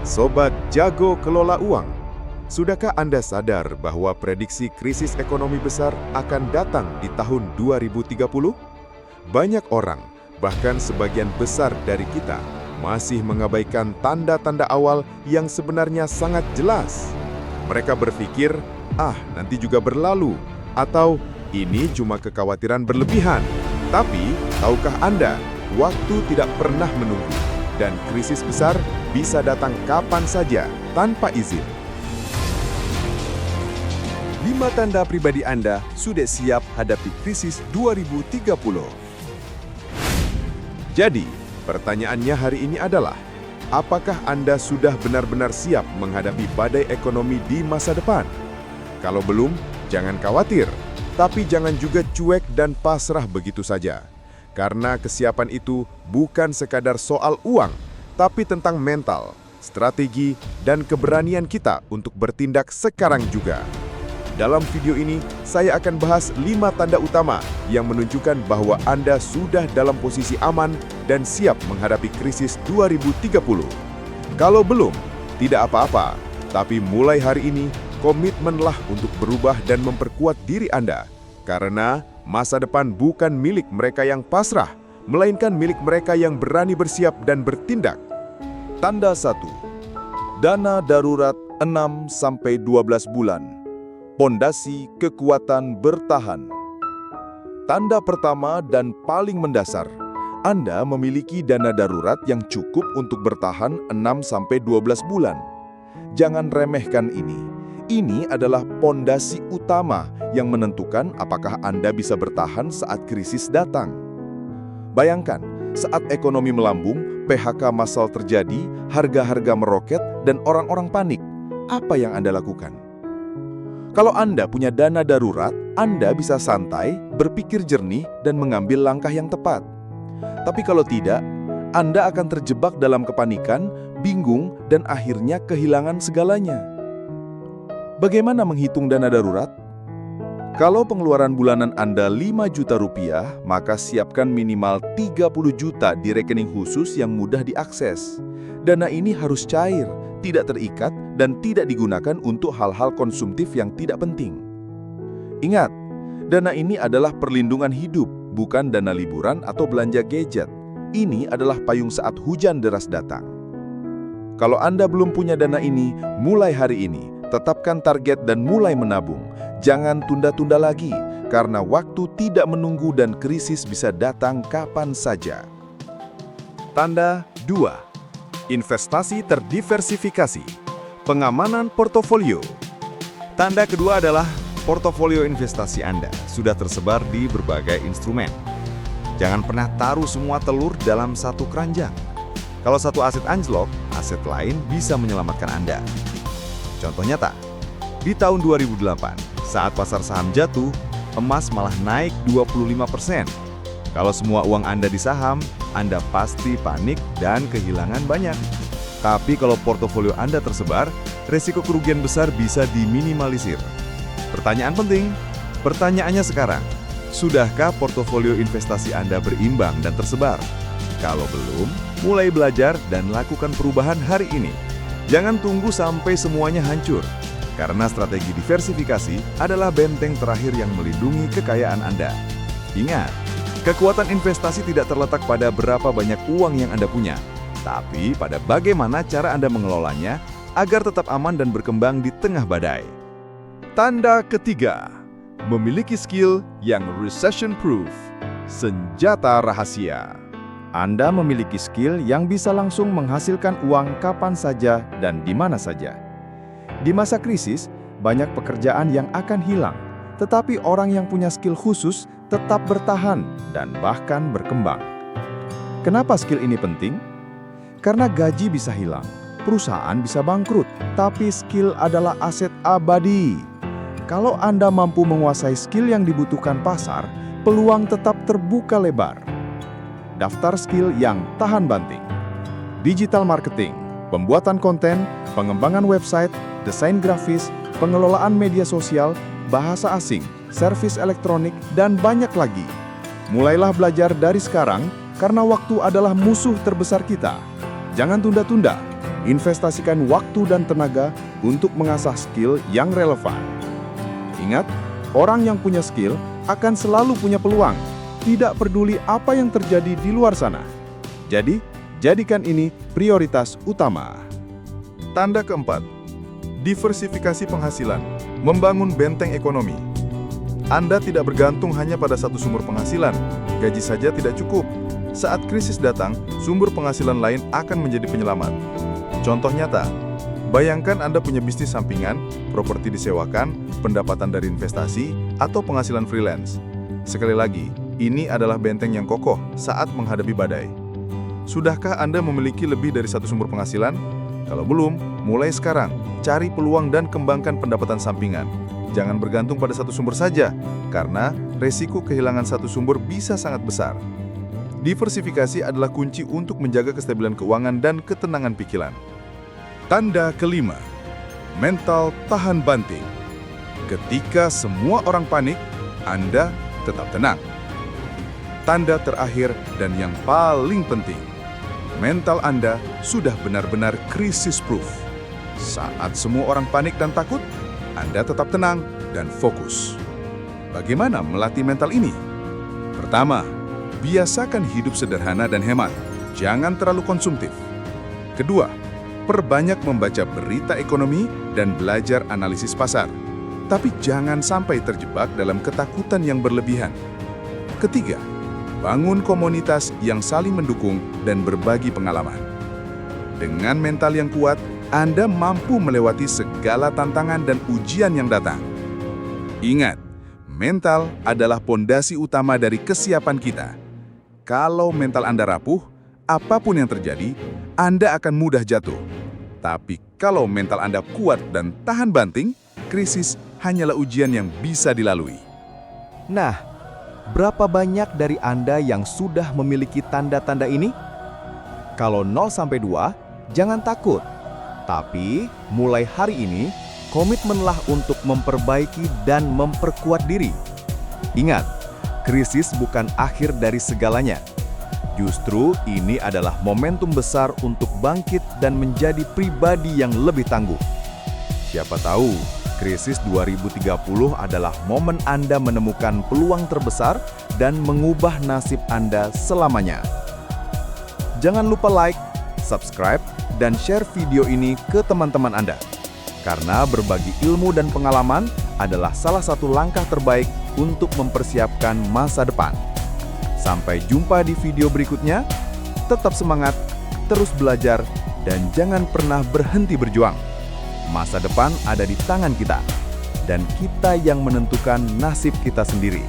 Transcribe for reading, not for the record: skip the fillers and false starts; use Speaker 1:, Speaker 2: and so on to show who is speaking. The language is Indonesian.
Speaker 1: Sobat Jago Kelola Uang, sudahkah Anda sadar bahwa prediksi krisis ekonomi besar akan datang di tahun 2030? Banyak orang, bahkan sebagian besar dari kita, masih mengabaikan tanda-tanda awal yang sebenarnya sangat jelas. Mereka berpikir, nanti juga berlalu, atau ini cuma kekhawatiran berlebihan. Tapi, tahukah Anda, waktu tidak pernah menunggu, dan krisis besar bisa datang kapan saja, tanpa izin.
Speaker 2: 5 tanda pribadi Anda sudah siap hadapi krisis 2030.
Speaker 1: Jadi, pertanyaannya hari ini adalah, apakah Anda sudah benar-benar siap menghadapi badai ekonomi di masa depan? Kalau belum, jangan khawatir, tapi jangan juga cuek dan pasrah begitu saja. Karena kesiapan itu bukan sekadar soal uang, tapi tentang mental, strategi, dan keberanian kita untuk bertindak sekarang juga. Dalam video ini, saya akan bahas 5 tanda utama yang menunjukkan bahwa Anda sudah dalam posisi aman dan siap menghadapi krisis 2030. Kalau belum, tidak apa-apa, tapi mulai hari ini, komitmenlah untuk berubah dan memperkuat diri Anda. Karena masa depan bukan milik mereka yang pasrah, melainkan milik mereka yang berani bersiap dan bertindak.
Speaker 2: Tanda 1. Dana darurat 6-12 bulan. Pondasi kekuatan bertahan. Tanda pertama dan paling mendasar, Anda memiliki dana darurat yang cukup untuk bertahan 6-12 bulan. Jangan remehkan ini. Ini adalah pondasi utama yang menentukan apakah Anda bisa bertahan saat krisis datang. Bayangkan, saat ekonomi melambung, PHK massal terjadi, harga-harga meroket, dan orang-orang panik. Apa yang Anda lakukan? Kalau Anda punya dana darurat, Anda bisa santai, berpikir jernih, dan mengambil langkah yang tepat. Tapi kalau tidak, Anda akan terjebak dalam kepanikan, bingung, dan akhirnya kehilangan segalanya. Bagaimana menghitung dana darurat? Kalau pengeluaran bulanan Anda 5 juta rupiah, maka siapkan minimal 30 juta di rekening khusus yang mudah diakses. Dana ini harus cair, tidak terikat, dan tidak digunakan untuk hal-hal konsumtif yang tidak penting. Ingat, dana ini adalah perlindungan hidup, bukan dana liburan atau belanja gadget. Ini adalah payung saat hujan deras datang. Kalau Anda belum punya dana ini, mulai hari ini, tetapkan target dan mulai menabung. Jangan tunda-tunda lagi, karena waktu tidak menunggu dan krisis bisa datang kapan saja.
Speaker 1: Tanda 2. Investasi terdiversifikasi. Pengamanan portofolio. Tanda kedua adalah portofolio investasi Anda sudah tersebar di berbagai instrumen. Jangan pernah taruh semua telur dalam satu keranjang. Kalau satu aset anjlok, aset lain bisa menyelamatkan Anda. Contoh nyata, di tahun 2008, saat pasar saham jatuh, emas malah naik 25%. Kalau semua uang Anda di saham, Anda pasti panik dan kehilangan banyak. Tapi kalau portofolio Anda tersebar, risiko kerugian besar bisa diminimalisir. Pertanyaan penting, pertanyaannya sekarang, sudahkah portofolio investasi Anda berimbang dan tersebar? Kalau belum, mulai belajar dan lakukan perubahan hari ini. Jangan tunggu sampai semuanya hancur, karena strategi diversifikasi adalah benteng terakhir yang melindungi kekayaan Anda. Ingat, kekuatan investasi tidak terletak pada berapa banyak uang yang Anda punya, tapi pada bagaimana cara Anda mengelolanya agar tetap aman dan berkembang di tengah badai.
Speaker 2: Tanda ketiga, memiliki skill yang recession-proof. Senjata rahasia. Anda memiliki skill yang bisa langsung menghasilkan uang kapan saja dan di mana saja. Di masa krisis, banyak pekerjaan yang akan hilang, tetapi orang yang punya skill khusus tetap bertahan dan bahkan berkembang. Kenapa skill ini penting? Karena gaji bisa hilang, perusahaan bisa bangkrut, tapi skill adalah aset abadi. Kalau Anda mampu menguasai skill yang dibutuhkan pasar, peluang tetap terbuka lebar. Daftar skill yang tahan banting. Digital marketing, pembuatan konten, pengembangan website, desain grafis, pengelolaan media sosial, bahasa asing, servis elektronik, dan banyak lagi. Mulailah belajar dari sekarang, karena waktu adalah musuh terbesar kita. Jangan tunda-tunda. Investasikan waktu dan tenaga untuk mengasah skill yang relevan. Ingat, orang yang punya skill akan selalu punya peluang, tidak peduli apa yang terjadi di luar sana. Jadi, jadikan ini prioritas utama.
Speaker 1: Tanda keempat, diversifikasi penghasilan, membangun benteng ekonomi. Anda tidak bergantung hanya pada satu sumber penghasilan, gaji saja tidak cukup. Saat krisis datang, sumber penghasilan lain akan menjadi penyelamat. Contoh nyata, bayangkan Anda punya bisnis sampingan, properti disewakan, pendapatan dari investasi, atau penghasilan freelance. Sekali lagi, ini adalah benteng yang kokoh saat menghadapi badai. Sudahkah Anda memiliki lebih dari satu sumber penghasilan? Kalau belum, mulai sekarang, cari peluang dan kembangkan pendapatan sampingan. Jangan bergantung pada satu sumber saja, karena resiko kehilangan satu sumber bisa sangat besar. Diversifikasi adalah kunci untuk menjaga kestabilan keuangan dan ketenangan pikiran. Tanda kelima, mental tahan banting. Ketika semua orang panik, Anda tetap tenang. Tanda terakhir dan yang paling penting, mental Anda sudah benar-benar krisis proof. Saat semua orang panik dan takut, Anda tetap tenang dan fokus. Bagaimana melatih mental ini? Pertama, biasakan hidup sederhana dan hemat. Jangan terlalu konsumtif. Kedua, perbanyak membaca berita ekonomi dan belajar analisis pasar. Tapi jangan sampai terjebak dalam ketakutan yang berlebihan. Ketiga, bangun komunitas yang saling mendukung dan berbagi pengalaman. Dengan mental yang kuat, Anda mampu melewati segala tantangan dan ujian yang datang. Ingat, mental adalah pondasi utama dari kesiapan kita. Kalau mental Anda rapuh, apapun yang terjadi, Anda akan mudah jatuh. Tapi kalau mental Anda kuat dan tahan banting, krisis hanyalah ujian yang bisa dilalui.
Speaker 3: Nah, berapa banyak dari Anda yang sudah memiliki tanda-tanda ini? Kalau 0-2, jangan takut. Tapi, mulai hari ini, komitmenlah untuk memperbaiki dan memperkuat diri. Ingat, krisis bukan akhir dari segalanya. Justru ini adalah momentum besar untuk bangkit dan menjadi pribadi yang lebih tangguh. Siapa tahu, krisis 2030 adalah momen Anda menemukan peluang terbesar dan mengubah nasib Anda selamanya. Jangan lupa like, subscribe, dan share video ini ke teman-teman Anda. Karena berbagi ilmu dan pengalaman adalah salah satu langkah terbaik untuk mempersiapkan masa depan. Sampai jumpa di video berikutnya. Tetap semangat, terus belajar, dan jangan pernah berhenti berjuang. Masa depan ada di tangan kita, dan kita yang menentukan nasib kita sendiri.